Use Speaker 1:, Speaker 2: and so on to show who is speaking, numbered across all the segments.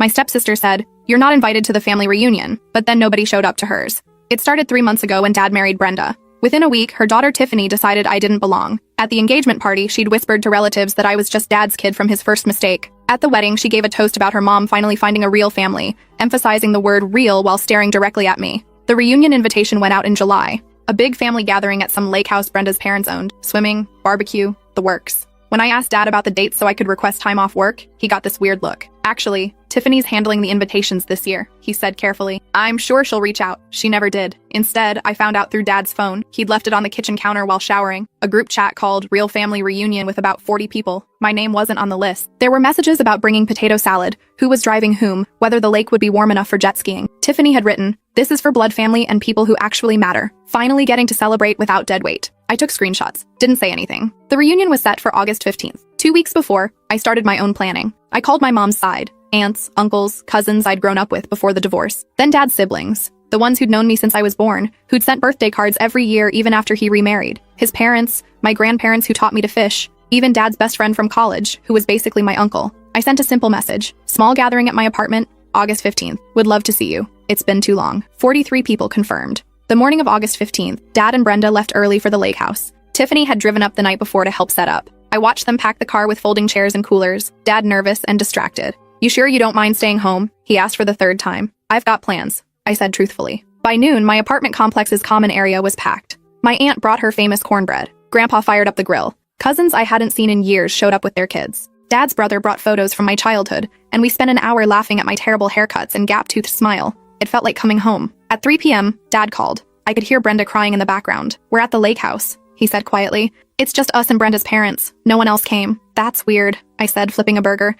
Speaker 1: My stepsister said, "You're not invited to the family reunion," but then nobody showed up to hers. It started 3 months ago when Dad married Brenda. Within a week, her daughter Tiffany decided I didn't belong. At the engagement party, she'd whispered to relatives that I was just Dad's kid from his first mistake. At the wedding, she gave a toast about her mom finally finding a real family, emphasizing the word real while staring directly at me. The reunion invitation went out in July. A big family gathering at some lake house Brenda's parents owned. Swimming, barbecue, the works. When I asked Dad about the dates so I could request time off work, he got this weird look. "Actually, Tiffany's handling the invitations this year," he said carefully. "I'm sure she'll reach out." She never did. Instead, I found out through Dad's phone. He'd left it on the kitchen counter while showering. A group chat called Real Family Reunion with about 40 people. My name wasn't on the list. There were messages about bringing potato salad, who was driving whom, whether the lake would be warm enough for jet skiing. Tiffany had written, "This is for blood family and people who actually matter. Finally getting to celebrate without dead weight." I took screenshots. Didn't say anything. The reunion was set for August 15th. 2 weeks before, I started my own planning. I called my mom's side. Aunts, uncles, cousins I'd grown up with before the divorce. Then Dad's siblings. The ones who'd known me since I was born, who'd sent birthday cards every year even after he remarried. His parents, my grandparents who taught me to fish, even Dad's best friend from college, who was basically my uncle. I sent a simple message. "Small gathering at my apartment, August 15th. Would love to see you. It's been too long." 43 people confirmed. The morning of August 15th, Dad and Brenda left early for the lake house. Tiffany had driven up the night before to help set up. I watched them pack the car with folding chairs and coolers, Dad nervous and distracted. "You sure you don't mind staying home?" he asked for the third time. "I've got plans," I said truthfully. By noon, my apartment complex's common area was packed. My aunt brought her famous cornbread. Grandpa fired up the grill. Cousins I hadn't seen in years showed up with their kids. Dad's brother brought photos from my childhood, and we spent an hour laughing at my terrible haircuts and gap-toothed smile. It felt like coming home. At 3 p.m., Dad called. I could hear Brenda crying in the background. "We're at the lake house," he said quietly. "It's just us and Brenda's parents. No one else came." "That's weird," I said, flipping a burger.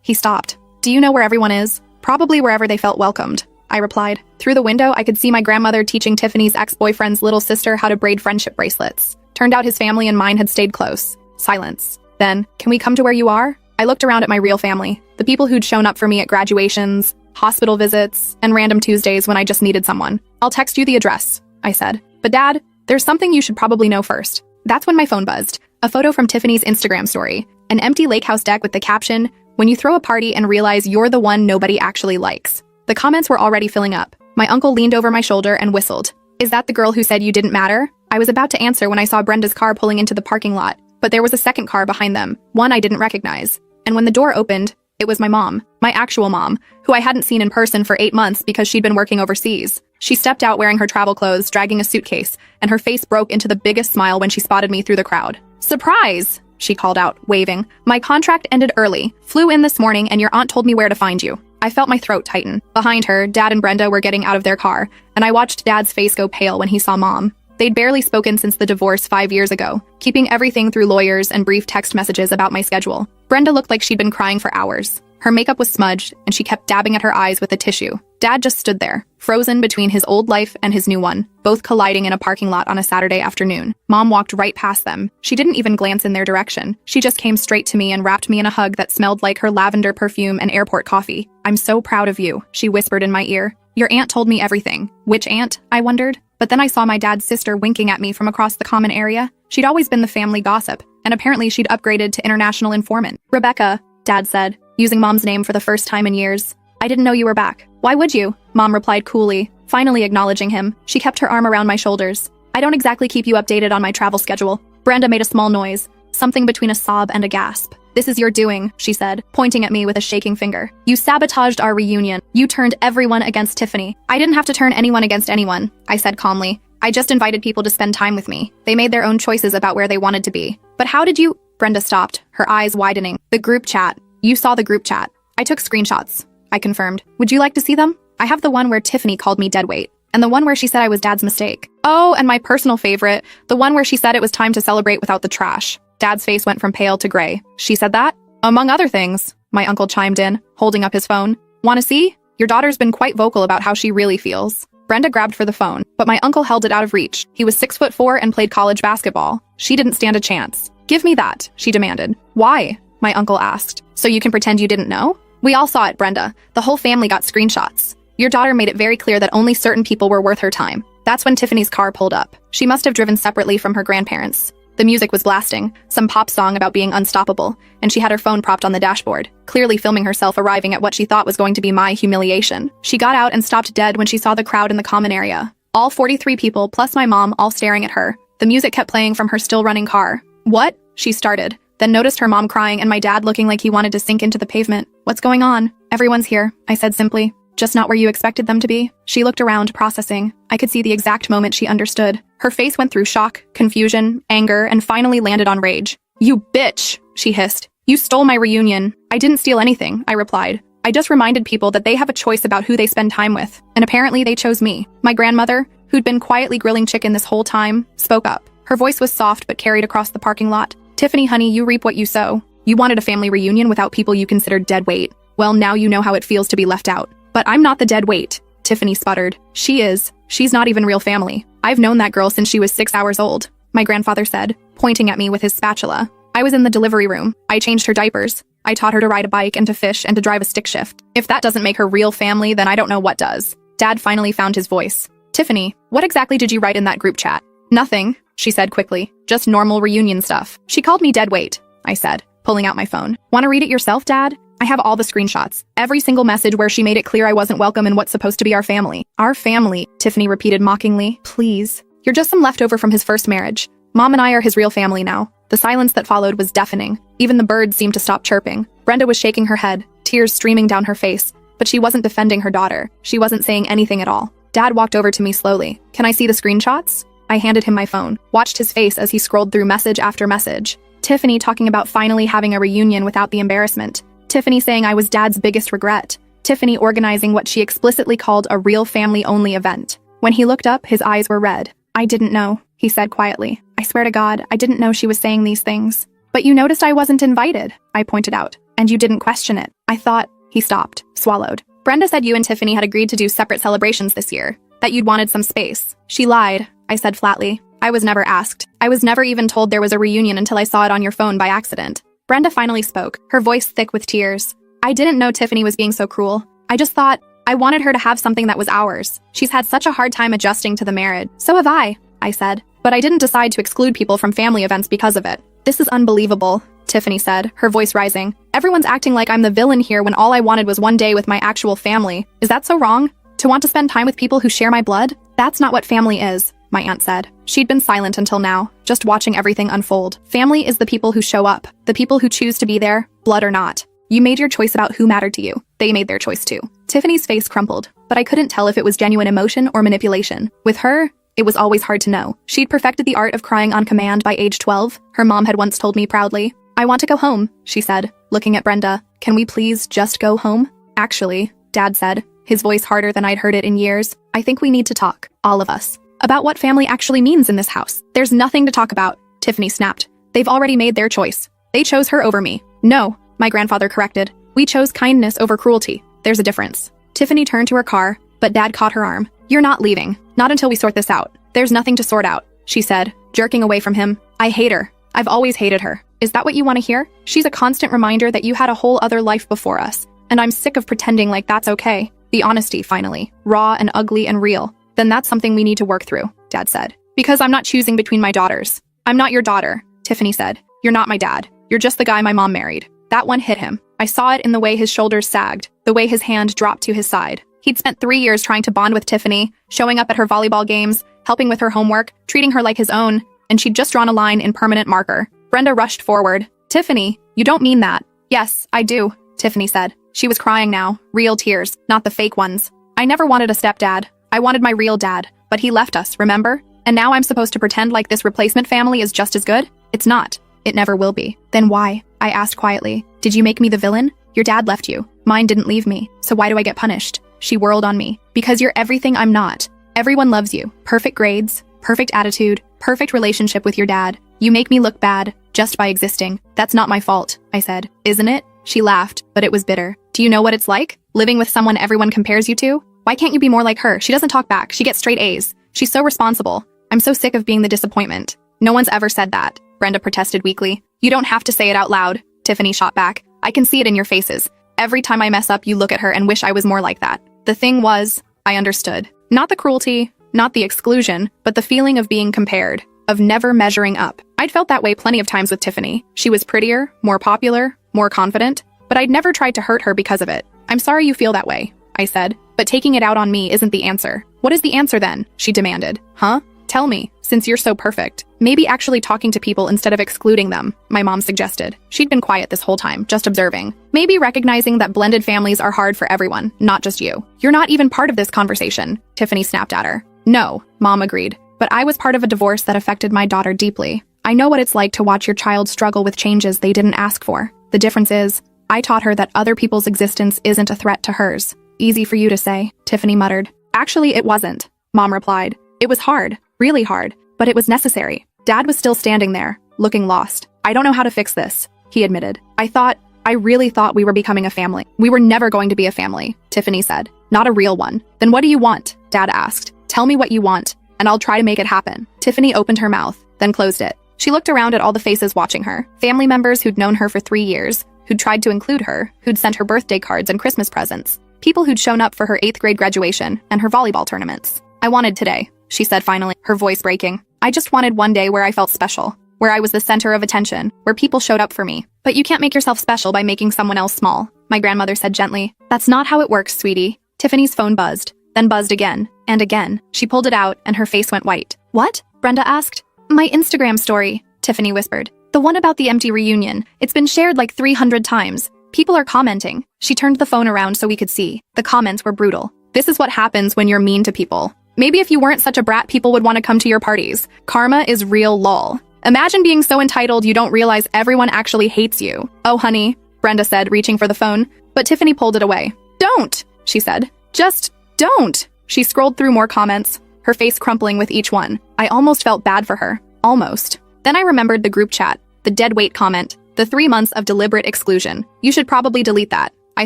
Speaker 1: He stopped. "Do you know where everyone is?" "Probably wherever they felt welcomed," I replied. Through the window, I could see my grandmother teaching Tiffany's ex-boyfriend's little sister how to braid friendship bracelets. Turned out his family and mine had stayed close. Silence. Then, "Can we come to where you are?" I looked around at my real family, the people who'd shown up for me at graduations, hospital visits, and random Tuesdays when I just needed someone. "I'll text you the address," I said. "But Dad, there's something you should probably know first." That's when my phone buzzed. A photo from Tiffany's Instagram story. An empty lake house deck with the caption, "When you throw a party and realize you're the one nobody actually likes." The comments were already filling up. My uncle leaned over my shoulder and whistled. "Is that the girl who said you didn't matter?" I was about to answer when I saw Brenda's car pulling into the parking lot, but there was a second car behind them, one I didn't recognize. And when the door opened, it was my mom, my actual mom, who I hadn't seen in person for 8 months because she'd been working overseas. She stepped out wearing her travel clothes, dragging a suitcase, and her face broke into the biggest smile when she spotted me through the crowd. "Surprise!" she called out, waving. "My contract ended early. Flew in this morning and your aunt told me where to find you." I felt my throat tighten. Behind her, Dad and Brenda were getting out of their car, and I watched Dad's face go pale when he saw Mom. They'd barely spoken since the divorce 5 years ago, keeping everything through lawyers and brief text messages about my schedule. Brenda looked like she'd been crying for hours. Her makeup was smudged, and she kept dabbing at her eyes with a tissue. Dad just stood there, frozen between his old life and his new one, both colliding in a parking lot on a Saturday afternoon. Mom walked right past them. She didn't even glance in their direction. She just came straight to me and wrapped me in a hug that smelled like her lavender perfume and airport coffee. "I'm so proud of you," she whispered in my ear. "Your aunt told me everything." Which aunt? I wondered. But then I saw my dad's sister winking at me from across the common area. She'd always been the family gossip, and apparently she'd upgraded to international informant. "Rebecca," Dad said, using Mom's name for the first time in years. "I didn't know you were back." "Why would you?" Mom replied coolly, finally acknowledging him. She kept her arm around my shoulders. "I don't exactly keep you updated on my travel schedule." Brenda made a small noise, something between a sob and a gasp. "This is your doing," she said, pointing at me with a shaking finger. "You sabotaged our reunion. You turned everyone against Tiffany." "I didn't have to turn anyone against anyone," I said calmly. "I just invited people to spend time with me. They made their own choices about where they wanted to be." "But how did you—" Brenda stopped, her eyes widening. "The group chat. You saw the group chat." "I took screenshots," I confirmed. "Would you like to see them?" "I have the one where Tiffany called me deadweight, and the one where she said I was Dad's mistake. Oh, and my personal favorite, the one where she said it was time to celebrate without the trash." Dad's face went from pale to gray. "She said that?" "Among other things," my uncle chimed in, holding up his phone. "Want to see? Your daughter's been quite vocal about how she really feels." Brenda grabbed for the phone, but my uncle held it out of reach. He was 6'4" and played college basketball. She didn't stand a chance. "Give me that," she demanded. "Why?" my uncle asked. "So you can pretend you didn't know?" "We all saw it, Brenda. The whole family got screenshots. Your daughter made it very clear that only certain people were worth her time." That's when Tiffany's car pulled up. She must have driven separately from her grandparents. The music was blasting, some pop song about being unstoppable, and she had her phone propped on the dashboard, clearly filming herself arriving at what she thought was going to be my humiliation. She got out and stopped dead when she saw the crowd in the common area. All 43 people, plus my mom, all staring at her. The music kept playing from her still-running car. "What?" she started, then noticed her mom crying and my dad looking like he wanted to sink into the pavement. "What's going on?" "Everyone's here," I said simply. "Just not where you expected them to be?" She looked around, processing. I could see the exact moment she understood. Her face went through shock, confusion, anger, and finally landed on rage. "You bitch," she hissed. "You stole my reunion." "I didn't steal anything," I replied. "I just reminded people that they have a choice about who they spend time with, and apparently they chose me." My grandmother, who'd been quietly grilling chicken this whole time, spoke up. Her voice was soft but carried across the parking lot. "Tiffany, honey, you reap what you sow. You wanted a family reunion without people you considered dead weight. Well, now you know how it feels to be left out." "But I'm not the dead weight," Tiffany sputtered. "She is. She's not even real family. I've known that girl since she was 6 hours old," my grandfather said, pointing at me with his spatula. "I was in the delivery room. I changed her diapers. I taught her to ride a bike and to fish and to drive a stick shift. If that doesn't make her real family, then I don't know what does." Dad finally found his voice. "Tiffany, what exactly did you write in that group chat?" "Nothing," she said quickly. "Just normal reunion stuff." "She called me dead weight," I said, pulling out my phone. "Want to read it yourself, Dad? I have all the screenshots. Every single message where she made it clear I wasn't welcome in what's supposed to be our family." "Our family," Tiffany repeated mockingly. "Please. You're just some leftover from his first marriage. Mom and I are his real family now." The silence that followed was deafening. Even the birds seemed to stop chirping. Brenda was shaking her head, tears streaming down her face, but she wasn't defending her daughter. She wasn't saying anything at all. Dad walked over to me slowly. "Can I see the screenshots?" I handed him my phone, watched his face as he scrolled through message after message. Tiffany talking about finally having a reunion without the embarrassment. Tiffany saying I was Dad's biggest regret. Tiffany organizing what she explicitly called a real family-only event. When he looked up, his eyes were red. "I didn't know," he said quietly. "I swear to God, I didn't know she was saying these things." "But you noticed I wasn't invited," I pointed out. "And you didn't question it." "I thought—" He stopped, swallowed. "Brenda said you and Tiffany had agreed to do separate celebrations this year, that you'd wanted some space." "She lied," I said flatly. "I was never asked. I was never even told there was a reunion until I saw it on your phone by accident." Brenda finally spoke, her voice thick with tears. "I didn't know Tiffany was being so cruel. I just thought I wanted her to have something that was ours. She's had such a hard time adjusting to the marriage." "So have I said. "But I didn't decide to exclude people from family events because of it." "This is unbelievable," Tiffany said, her voice rising. "Everyone's acting like I'm the villain here when all I wanted was one day with my actual family. Is that so wrong? To want to spend time with people who share my blood? That's not what family is," my aunt said. She'd been silent until now, just watching everything unfold. "Family is the people who show up, the people who choose to be there, blood or not. You made your choice about who mattered to you. They made their choice too." Tiffany's face crumpled, but I couldn't tell if it was genuine emotion or manipulation. With her, it was always hard to know. She'd perfected the art of crying on command by age 12, her mom had once told me proudly. "I want to go home," she said, looking at Brenda. "Can we please just go home?" "Actually," Dad said, his voice harder than I'd heard it in years, "I think we need to talk, all of us, about what family actually means in this house." "There's nothing to talk about," Tiffany snapped. "They've already made their choice. They chose her over me." "No," my grandfather corrected. "We chose kindness over cruelty. There's a difference." Tiffany turned to her car, but Dad caught her arm. "You're not leaving. Not until we sort this out." "There's nothing to sort out," she said, jerking away from him. "I hate her. I've always hated her." "Is that what you want to hear? She's a constant reminder that you had a whole other life before us, and I'm sick of pretending like that's okay." The honesty, finally, raw and ugly and real. "Then that's something we need to work through," Dad said. "Because I'm not choosing between my daughters." "I'm not your daughter," Tiffany said. "You're not my dad. You're just the guy my mom married." That one hit him. I saw it in the way his shoulders sagged, the way his hand dropped to his side. He'd spent 3 years trying to bond with Tiffany, showing up at her volleyball games, helping with her homework, treating her like his own, and she'd just drawn a line in permanent marker. Brenda rushed forward. "Tiffany, you don't mean that." "Yes, I do," Tiffany said. She was crying now, real tears, not the fake ones. "I never wanted a stepdad. I wanted my real dad, but he left us, remember? And now I'm supposed to pretend like this replacement family is just as good? It's not. It never will be." "Then why?" I asked quietly. "Did you make me the villain? Your dad left you. Mine didn't leave me. So why do I get punished?" She whirled on me. "Because you're everything I'm not. Everyone loves you. Perfect grades, perfect attitude, perfect relationship with your dad. You make me look bad, just by existing. That's not my fault," I said. "Isn't it?" She laughed, but it was bitter. "Do you know what it's like? Living with someone everyone compares you to? Why can't you be more like her? She doesn't talk back. She gets straight A's. She's so responsible. I'm so sick of being the disappointment." "No one's ever said that," Brenda protested weakly. "You don't have to say it out loud," Tiffany shot back. "I can see it in your faces. Every time I mess up, you look at her and wish I was more like that." The thing was, I understood. Not the cruelty, not the exclusion, but the feeling of being compared, of never measuring up. I'd felt that way plenty of times with Tiffany. She was prettier, more popular, more confident, but I'd never tried to hurt her because of it. I'm sorry you feel that way, I said, but taking it out on me isn't the answer. What is the answer then? She demanded. Huh? Tell me, since you're so perfect. Maybe actually talking to people instead of excluding them, my mom suggested. She'd been quiet this whole time, just observing. Maybe recognizing that blended families are hard for everyone, not just you. You're not even part of this conversation, Tiffany snapped at her. No, Mom agreed. But I was part of a divorce that affected my daughter deeply. I know what it's like to watch your child struggle with changes they didn't ask for. The difference is, I taught her that other people's existence isn't a threat to hers. Easy for you to say, Tiffany muttered. Actually, it wasn't, Mom replied. It was hard, really hard, but it was necessary. Dad was still standing there, looking lost. I don't know how to fix this, he admitted. I really thought we were becoming a family. We were never going to be a family, Tiffany said. Not a real one. Then what do you want? Dad asked. Tell me what you want, and I'll try to make it happen. Tiffany opened her mouth, then closed it. She looked around at all the faces watching her. Family members who'd known her for 3 years, who'd tried to include her, who'd sent her birthday cards and Christmas presents. People who'd shown up for her 8th grade graduation and her volleyball tournaments. I wanted today, she said finally, her voice breaking. I just wanted one day where I felt special, where I was the center of attention, where people showed up for me. But you can't make yourself special by making someone else small, my grandmother said gently. That's not how it works, sweetie. Tiffany's phone buzzed, then buzzed again, and again. She pulled it out, and her face went white. What? Brenda asked. My Instagram story, Tiffany whispered. The one about the empty reunion. It's been shared like 300 times. People are commenting. She turned the phone around so we could see. The comments were brutal. This is what happens when you're mean to people. Maybe if you weren't such a brat, people would want to come to your parties. Karma is real lol. Imagine being so entitled you don't realize everyone actually hates you. Oh, honey, Brenda said, reaching for the phone. But Tiffany pulled it away. Don't, she said. Just don't. She scrolled through more comments, her face crumpling with each one. I almost felt bad for her. Almost. Then I remembered the group chat, the dead weight comment, the 3 months of deliberate exclusion. You should probably delete that, I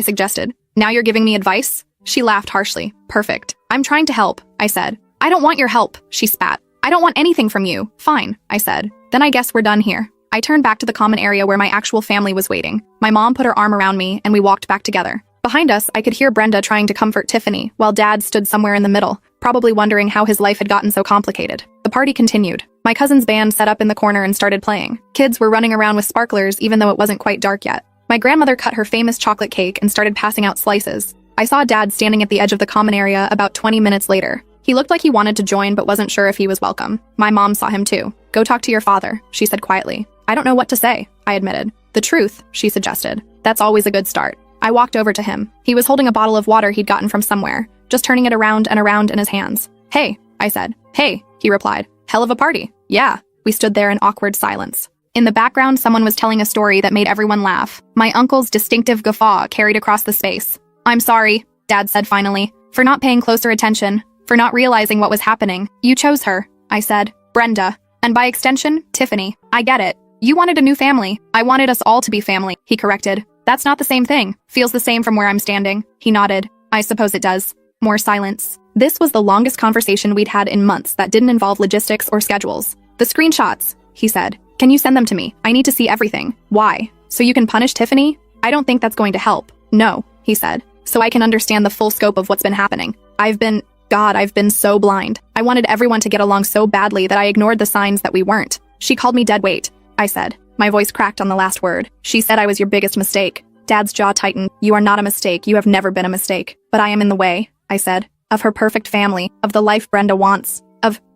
Speaker 1: suggested. Now you're giving me advice? She laughed harshly. Perfect. I'm trying to help, I said. I don't want your help, she spat. I don't want anything from you. Fine, I said. Then I guess we're done here. I turned back to the common area where my actual family was waiting. My mom put her arm around me and we walked back together. Behind us, I could hear Brenda trying to comfort Tiffany, while Dad stood somewhere in the middle, probably wondering how his life had gotten so complicated. The party continued. My cousin's band set up in the corner and started playing. Kids were running around with sparklers even though it wasn't quite dark yet. My grandmother cut her famous chocolate cake and started passing out slices. I saw Dad standing at the edge of the common area about 20 minutes later. He looked like he wanted to join but wasn't sure if he was welcome. My mom saw him too. Go talk to your father, she said quietly. I don't know what to say, I admitted. The truth, she suggested. That's always a good start. I walked over to him. He was holding a bottle of water he'd gotten from somewhere, just turning it around and around in his hands. Hey, I said. Hey, he replied. Hell of a party. Yeah. We stood there in awkward silence. In the background, someone was telling a story that made everyone laugh. My uncle's distinctive guffaw carried across the space. I'm sorry, Dad said finally, for not paying closer attention, for not realizing what was happening. You chose her, I said. Brenda. And by extension, Tiffany. I get it. You wanted a new family. I wanted us all to be family, he corrected. That's not the same thing. Feels the same from where I'm standing. He nodded. I suppose it does. More silence. This was the longest conversation we'd had in months that didn't involve logistics or schedules. The screenshots, he said. Can you send them to me? I need to see everything. Why? So you can punish Tiffany? I don't think that's going to help. No, he said. So I can understand the full scope of what's been happening. I've been so blind. I wanted everyone to get along so badly that I ignored the signs that we weren't. She called me dead weight, I said. My voice cracked on the last word. She said I was your biggest mistake. Dad's jaw tightened. You are not a mistake. You have never been a mistake. But I am in the way, I said. Of her perfect family. Of the life Brenda wants.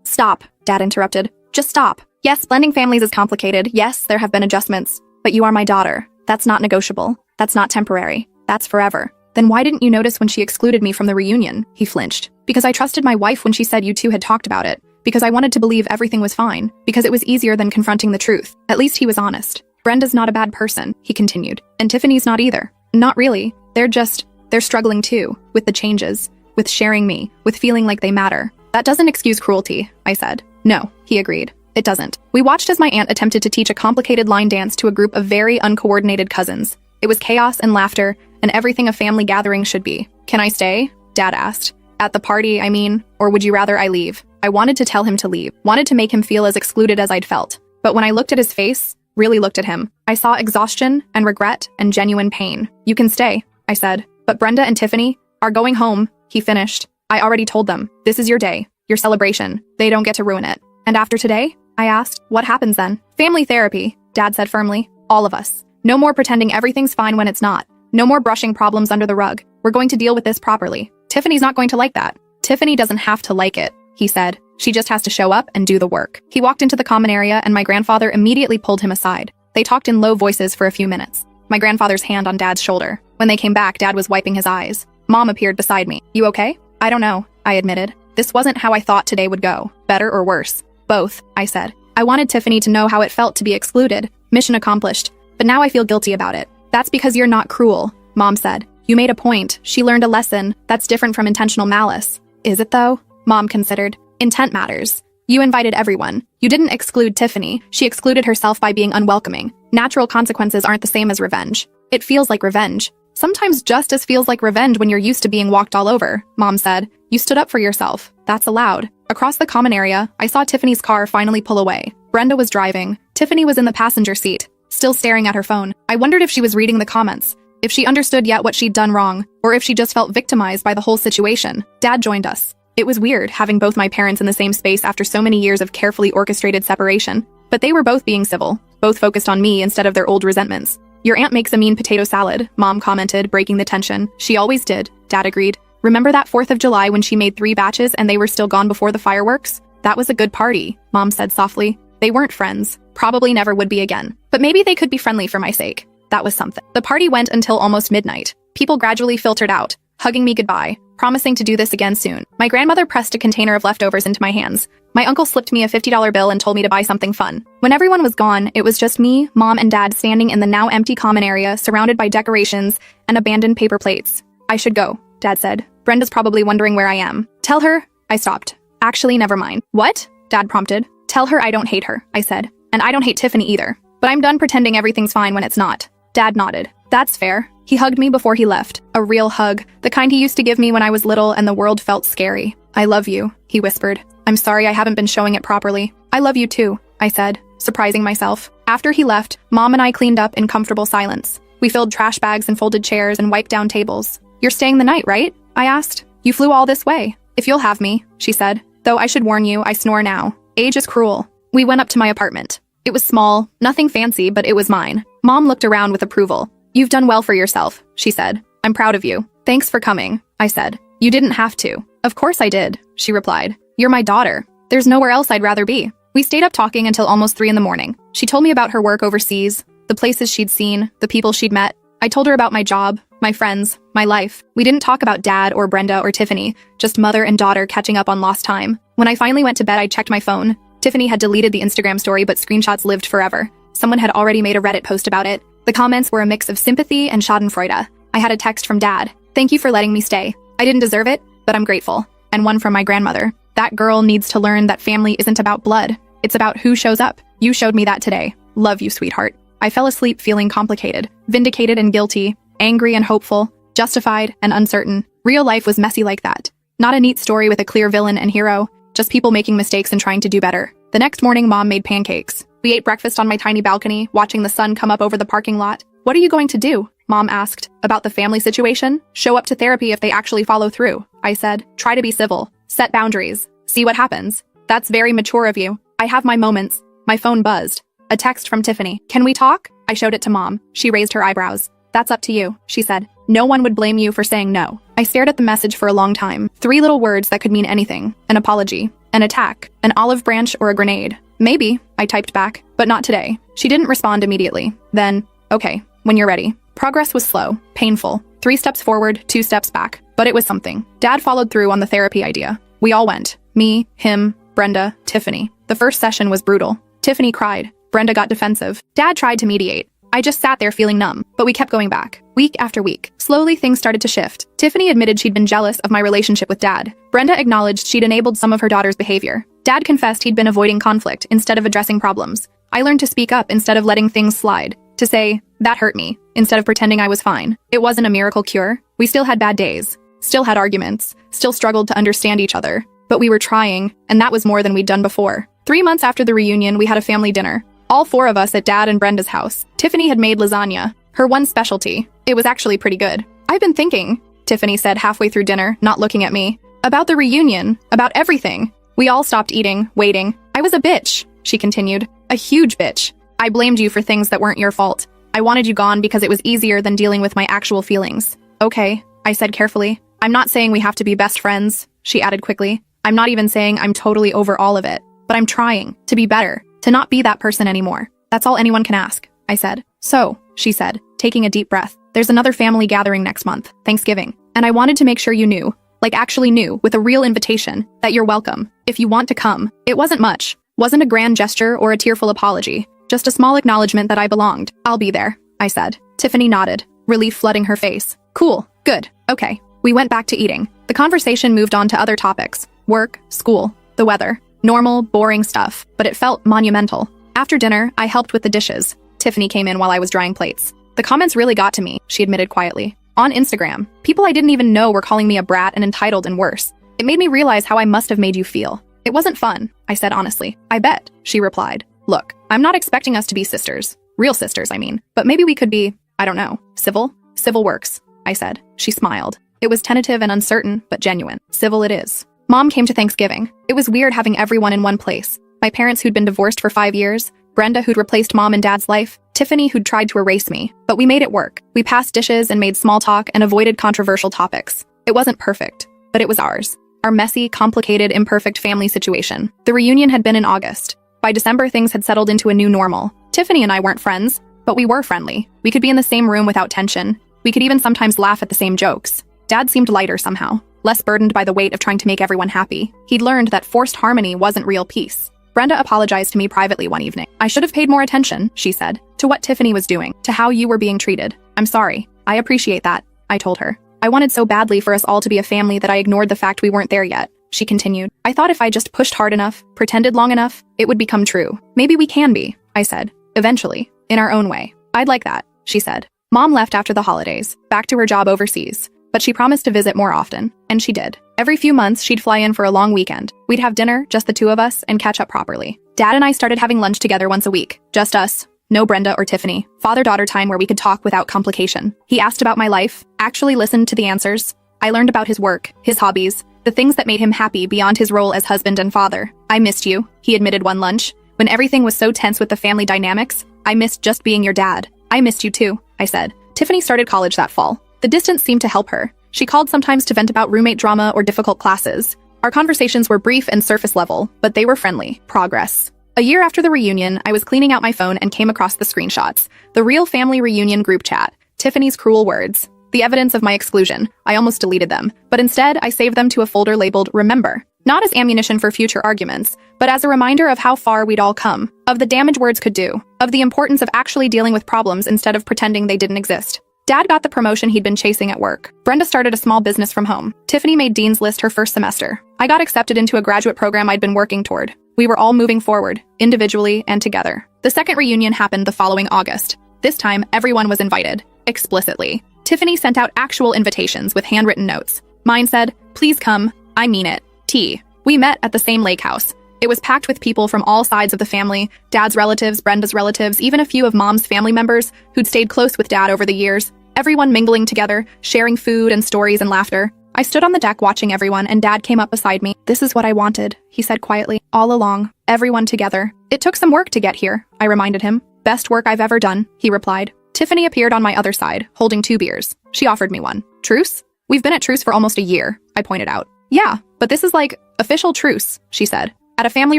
Speaker 1: Stop, Dad interrupted. Just stop. Yes, blending families is complicated. Yes, there have been adjustments. But you are my daughter. That's not negotiable. That's not temporary. That's forever. Then why didn't you notice when she excluded me from the reunion? He flinched. Because I trusted my wife when she said you two had talked about it. Because I wanted to believe everything was fine. Because it was easier than confronting the truth. At least he was honest. Brenda's not a bad person, he continued. And Tiffany's not either. Not really. They're struggling too. With the changes. With sharing me. With feeling like they matter. That doesn't excuse cruelty, I said. No, he agreed. It doesn't. We watched as my aunt attempted to teach a complicated line dance to a group of very uncoordinated cousins. It was chaos and laughter, and everything a family gathering should be. Can I stay? Dad asked. At the party, I mean, or would you rather I leave? I wanted to tell him to leave, wanted to make him feel as excluded as I'd felt. But when I looked at his face, really looked at him, I saw exhaustion and regret and genuine pain. You can stay, I said. But Brenda and Tiffany are going home, he finished. I already told them. This is your day, your celebration. They don't get to ruin it. And after today, I asked. What happens then? Family therapy, Dad said firmly. All of us. No more pretending everything's fine when it's not. No more brushing problems under the rug. We're going to deal with this properly. Tiffany's not going to like that. Tiffany doesn't have to like it, he said. She just has to show up and do the work. He walked into the common area and my grandfather immediately pulled him aside. They talked in low voices for a few minutes. My grandfather's hand on Dad's shoulder. When they came back, Dad was wiping his eyes. Mom appeared beside me. You okay? I don't know, I admitted. This wasn't how I thought today would go. Better or worse? Both, I said. I wanted Tiffany to know how it felt to be excluded. Mission accomplished. But now I feel guilty about it. That's because you're not cruel, Mom said. You made a point. She learned a lesson. That's different from intentional malice. Is it though? Mom considered. Intent matters. You invited everyone. You didn't exclude Tiffany. She excluded herself by being unwelcoming. Natural consequences aren't the same as revenge. It feels like revenge. Sometimes justice feels like revenge when you're used to being walked all over, Mom said. You stood up for yourself. That's allowed. Across the common area, I saw Tiffany's car finally pull away. Brenda was driving. Tiffany was in the passenger seat, still staring at her phone. I wondered if she was reading the comments, if she understood yet what she'd done wrong, or if she just felt victimized by the whole situation. Dad joined us. It was weird having both my parents in the same space after so many years of carefully orchestrated separation, but they were both being civil, both focused on me instead of their old resentments. Your aunt makes a mean potato salad, Mom commented, breaking the tension. She always did, Dad agreed. Remember that 4th of July when she made 3 batches and they were still gone before the fireworks? That was a good party, Mom said softly. They weren't friends, probably never would be again, but maybe they could be friendly for my sake. That was something. The party went until almost midnight. People gradually filtered out, hugging me goodbye, promising to do this again soon. My grandmother pressed a container of leftovers into my hands. My uncle slipped me a $50 bill and told me to buy something fun. When everyone was gone, it was just me, Mom, and Dad standing in the now empty common area, surrounded by decorations and abandoned paper plates. I should go, Dad said. Brenda's probably wondering where I am. Tell her. I stopped. Actually, never mind. What? Dad prompted. Tell her I don't hate her, I said. And I don't hate Tiffany either. But I'm done pretending everything's fine when it's not. Dad nodded. That's fair. He hugged me before he left. A real hug. The kind he used to give me when I was little and the world felt scary. I love you, he whispered. I'm sorry I haven't been showing it properly. I love you too, I said, surprising myself. After he left, Mom and I cleaned up in comfortable silence. We filled trash bags and folded chairs and wiped down tables. You're staying the night, right? I asked. You flew all this way. If you'll have me, she said. Though I should warn you, I snore now. Age is cruel. We went up to my apartment. It was small, nothing fancy, but it was mine. Mom looked around with approval. You've done well for yourself, she said. I'm proud of you. Thanks for coming, I said. You didn't have to. Of course I did, she replied. You're my daughter. There's nowhere else I'd rather be. We stayed up talking until almost 3 in the morning. She told me about her work overseas, the places she'd seen, the people she'd met. I told her about my job, my friends, my life. We didn't talk about Dad or Brenda or Tiffany, just mother and daughter catching up on lost time. When I finally went to bed, I checked my phone. Tiffany had deleted the Instagram story, but screenshots lived forever. Someone had already made a Reddit post about it. The comments were a mix of sympathy and schadenfreude. I had a text from Dad. Thank you for letting me stay. I didn't deserve it, but I'm grateful. And one from my grandmother. That girl needs to learn that family isn't about blood. It's about who shows up. You showed me that today. Love you, sweetheart. I fell asleep feeling complicated, vindicated and guilty, angry and hopeful, justified and uncertain. Real life was messy like that. Not a neat story with a clear villain and hero, just people making mistakes and trying to do better. The next morning, Mom made pancakes. We ate breakfast on my tiny balcony, watching the sun come up over the parking lot. What are you going to do? Mom asked. About the family situation? Show up to therapy if they actually follow through, I said. Try to be civil. Set boundaries. See what happens. That's very mature of you. I have my moments. My phone buzzed. A text from Tiffany. Can we talk? I showed it to Mom. She raised her eyebrows. That's up to you, she said. No one would blame you for saying no. I stared at the message for a long time. 3 little words that could mean anything. An apology. An attack. An olive branch or a grenade. Maybe, I typed back, but not today. She didn't respond immediately. Then, okay, when you're ready. Progress was slow, painful. 3 steps forward, 2 steps back. But it was something. Dad followed through on the therapy idea. We all went. Me, him, Brenda, Tiffany. The first session was brutal. Tiffany cried. Brenda got defensive. Dad tried to mediate. I just sat there feeling numb, but we kept going back. Week after week. Slowly, things started to shift. Tiffany admitted she'd been jealous of my relationship with Dad. Brenda acknowledged she'd enabled some of her daughter's behavior. Dad confessed he'd been avoiding conflict instead of addressing problems. I learned to speak up instead of letting things slide. To say, that hurt me, instead of pretending I was fine. It wasn't a miracle cure. We still had bad days. Still had arguments. Still struggled to understand each other. But we were trying, and that was more than we'd done before. 3 months after the reunion, we had a family dinner. All 4 of us at Dad and Brenda's house. Tiffany had made lasagna, her one specialty. It was actually pretty good. I've been thinking, Tiffany said halfway through dinner, not looking at me, about the reunion, about everything. We all stopped eating, waiting. I was a bitch, she continued. A huge bitch. I blamed you for things that weren't your fault. I wanted you gone because it was easier than dealing with my actual feelings. Okay, I said carefully. I'm not saying we have to be best friends, she added quickly. I'm not even saying I'm totally over all of it, but I'm trying to be better, to not be that person anymore. That's all anyone can ask, I said. So, she said, taking a deep breath, there's another family gathering next month, Thanksgiving, and I wanted to make sure you knew, like actually knew, with a real invitation, that you're welcome, if you want to come. It wasn't much, wasn't a grand gesture or a tearful apology, just a small acknowledgement that I belonged. I'll be there, I said. Tiffany nodded, relief flooding her face. Cool, good, okay. We went back to eating. The conversation moved on to other topics. Work, school, the weather. Normal, boring stuff, but it felt monumental. After dinner, I helped with the dishes. Tiffany came in while I was drying plates. The comments really got to me, she admitted quietly. On Instagram, people I didn't even know were calling me a brat and entitled and worse. It made me realize how I must have made you feel. It wasn't fun, I said honestly. I bet, she replied. Look, I'm not expecting us to be sisters. Real sisters, I mean. But maybe we could be, I don't know, civil? Civil works, I said. She smiled. It was tentative and uncertain, but genuine. Civil it is. Mom came to Thanksgiving. It was weird having everyone in one place. My parents who'd been divorced for 5 years, Brenda who'd replaced Mom and Dad's life, Tiffany who'd tried to erase me. But we made it work. We passed dishes and made small talk and avoided controversial topics. It wasn't perfect, but it was ours. Our messy, complicated, imperfect family situation. The reunion had been in August. By December, things had settled into a new normal. Tiffany and I weren't friends, but we were friendly. We could be in the same room without tension. We could even sometimes laugh at the same jokes. Dad seemed lighter somehow, less burdened by the weight of trying to make everyone happy. He'd learned that forced harmony wasn't real peace. Brenda apologized to me privately one evening. I should have paid more attention, she said, to what Tiffany was doing, to how you were being treated. I'm sorry. I appreciate that, I told her. I wanted so badly for us all to be a family that I ignored the fact we weren't there yet, she continued. I thought if I just pushed hard enough, pretended long enough, it would become true. Maybe we can be, I said, eventually, in our own way. I'd like that, she said. Mom left after the holidays, back to her job overseas. But she promised to visit more often, and she did. Every few months, she'd fly in for a long weekend. We'd have dinner, just the two of us, and catch up properly. Dad and I started having lunch together once a week. Just us. No Brenda or Tiffany. Father-daughter time where we could talk without complication. He asked about my life, actually listened to the answers. I learned about his work, his hobbies, the things that made him happy beyond his role as husband and father. I missed you, he admitted one lunch. When everything was so tense with the family dynamics, I missed just being your dad. I missed you too, I said. Tiffany started college that fall. The distance seemed to help her. She called sometimes to vent about roommate drama or difficult classes. Our conversations were brief and surface level, but they were friendly. Progress. A year after the reunion, I was cleaning out my phone and came across the screenshots. The real family reunion group chat. Tiffany's cruel words. The evidence of my exclusion. I almost deleted them, but instead I saved them to a folder labeled Remember. Not as ammunition for future arguments, but as a reminder of how far we'd all come, of the damage words could do, of the importance of actually dealing with problems instead of pretending they didn't exist. Dad got the promotion he'd been chasing at work. Brenda started a small business from home. Tiffany made Dean's List her first semester. I got accepted into a graduate program I'd been working toward. We were all moving forward, individually and together. The second reunion happened the following August. This time, everyone was invited, explicitly. Tiffany sent out actual invitations with handwritten notes. Mine said, "Please come, I mean it, T." We met at the same lake house. It was packed with people from all sides of the family, Dad's relatives, Brenda's relatives, even a few of Mom's family members who'd stayed close with Dad over the years. Everyone mingling together, sharing food and stories and laughter. I stood on the deck watching everyone, and Dad came up beside me. "This is what I wanted," he said quietly, "all along. Everyone together." "It took some work to get here," I reminded him. "Best work I've ever done," he replied. Tiffany appeared on my other side, holding 2 beers. She offered me one. "Truce? We've been at truce for almost a year," I pointed out. "Yeah, but this is like official truce," she said. "At a family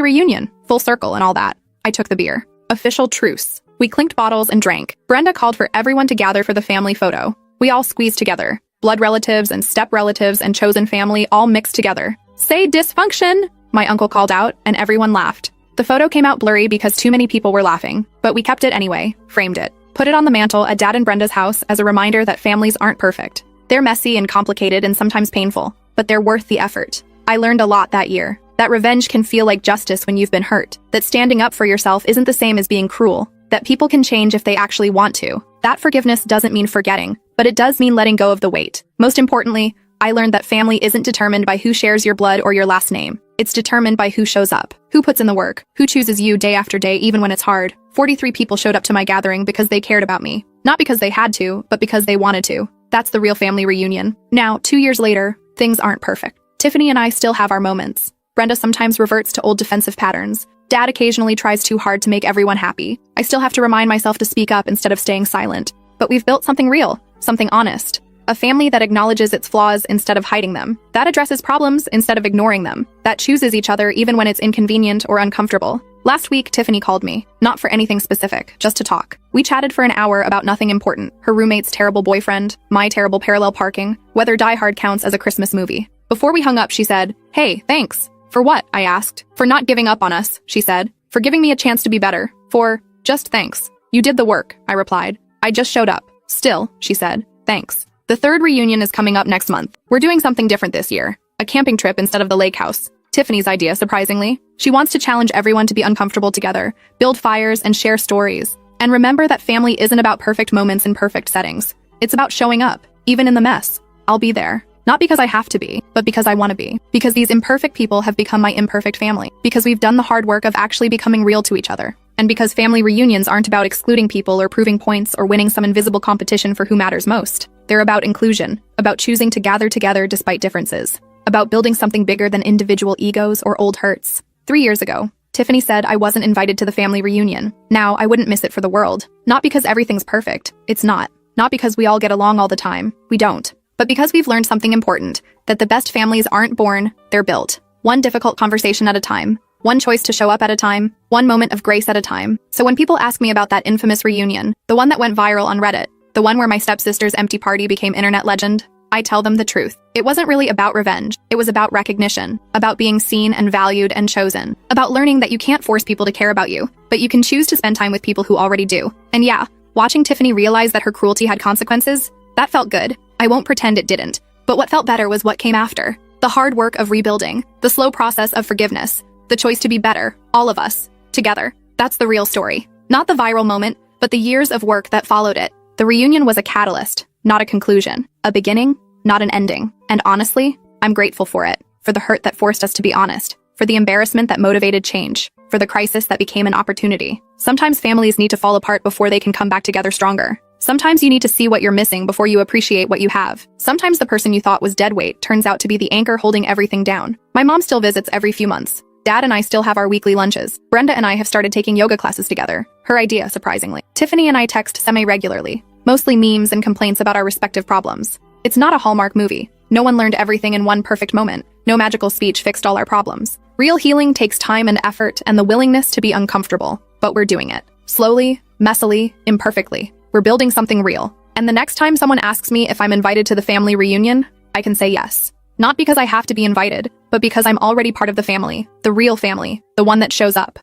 Speaker 1: reunion, full circle and all that." I took the beer. Official truce. We clinked bottles and drank. Brenda called for everyone to gather for the family photo. We all squeezed together. Blood relatives and step relatives and chosen family all mixed together. "Say dysfunction," my uncle called out, and everyone laughed. The photo came out blurry because too many people were laughing, but we kept it anyway, framed it. Put it on the mantle at Dad and Brenda's house as a reminder that families aren't perfect. They're messy and complicated and sometimes painful, but they're worth the effort. I learned a lot that year. That revenge can feel like justice when you've been hurt. That standing up for yourself isn't the same as being cruel. That people can change if they actually want to. That forgiveness doesn't mean forgetting, but it does mean letting go of the weight. Most importantly, I learned that family isn't determined by who shares your blood or your last name. It's determined by who shows up, who puts in the work, who chooses you day after day even when it's hard. 43 people showed up to my gathering because they cared about me. Not because they had to, but because they wanted to. That's the real family reunion. Now, 2 years later, things aren't perfect. Tiffany and I still have our moments. Brenda sometimes reverts to old defensive patterns. Dad occasionally tries too hard to make everyone happy. I still have to remind myself to speak up instead of staying silent. But we've built something real, something honest. A family that acknowledges its flaws instead of hiding them. That addresses problems instead of ignoring them. That chooses each other even when it's inconvenient or uncomfortable. Last week, Tiffany called me. Not for anything specific, just to talk. We chatted for an hour about nothing important. Her roommate's terrible boyfriend, my terrible parallel parking, whether Die Hard counts as a Christmas movie. Before we hung up, she said, "Hey, thanks." "For what?" I asked. "For not giving up on us," she said. "For giving me a chance to be better. For, just thanks." "You did the work," I replied. "I just showed up." "Still," she said, "thanks." The third reunion is coming up next month. We're doing something different this year. A camping trip instead of the lake house. Tiffany's idea, surprisingly. She wants to challenge everyone to be uncomfortable together, build fires, and share stories. And remember that family isn't about perfect moments in perfect settings. It's about showing up, even in the mess. I'll be there. Not because I have to be, but because I want to be. Because these imperfect people have become my imperfect family. Because we've done the hard work of actually becoming real to each other. And because family reunions aren't about excluding people or proving points or winning some invisible competition for who matters most. They're about inclusion, about choosing to gather together despite differences, about building something bigger than individual egos or old hurts. 3 years ago, Tiffany said I wasn't invited to the family reunion. Now, I wouldn't miss it for the world. Not because everything's perfect. It's not. Not because we all get along all the time. We don't. But because we've learned something important, that the best families aren't born, they're built. One difficult conversation at a time. One choice to show up at a time. One moment of grace at a time. So when people ask me about that infamous reunion, the one that went viral on Reddit, the one where my stepsister's empty party became internet legend, I tell them the truth. It wasn't really about revenge. It was about recognition, about being seen and valued and chosen, about learning that you can't force people to care about you, but you can choose to spend time with people who already do. And yeah, watching Tiffany realize that her cruelty had consequences, that felt good. I won't pretend it didn't. But what felt better was what came after. The hard work of rebuilding, the slow process of forgiveness, the choice to be better, all of us, together. That's the real story. Not the viral moment, but the years of work that followed it. The reunion was a catalyst, not a conclusion. A beginning, not an ending. And honestly, I'm grateful for it. For the hurt that forced us to be honest. For the embarrassment that motivated change. For the crisis that became an opportunity. Sometimes families need to fall apart before they can come back together stronger. Sometimes you need to see what you're missing before you appreciate what you have. Sometimes the person you thought was dead weight turns out to be the anchor holding everything down. My mom still visits every few months. Dad and I still have our weekly lunches. Brenda and I have started taking yoga classes together. Her idea, surprisingly. Tiffany and I text semi-regularly. Mostly memes and complaints about our respective problems. It's not a Hallmark movie. No one learned everything in one perfect moment. No magical speech fixed all our problems. Real healing takes time and effort and the willingness to be uncomfortable. But we're doing it. Slowly, messily, imperfectly. We're building something real. And the next time someone asks me if I'm invited to the family reunion, I can say yes. Not because I have to be invited, but because I'm already part of the family. The real family. The one that shows up.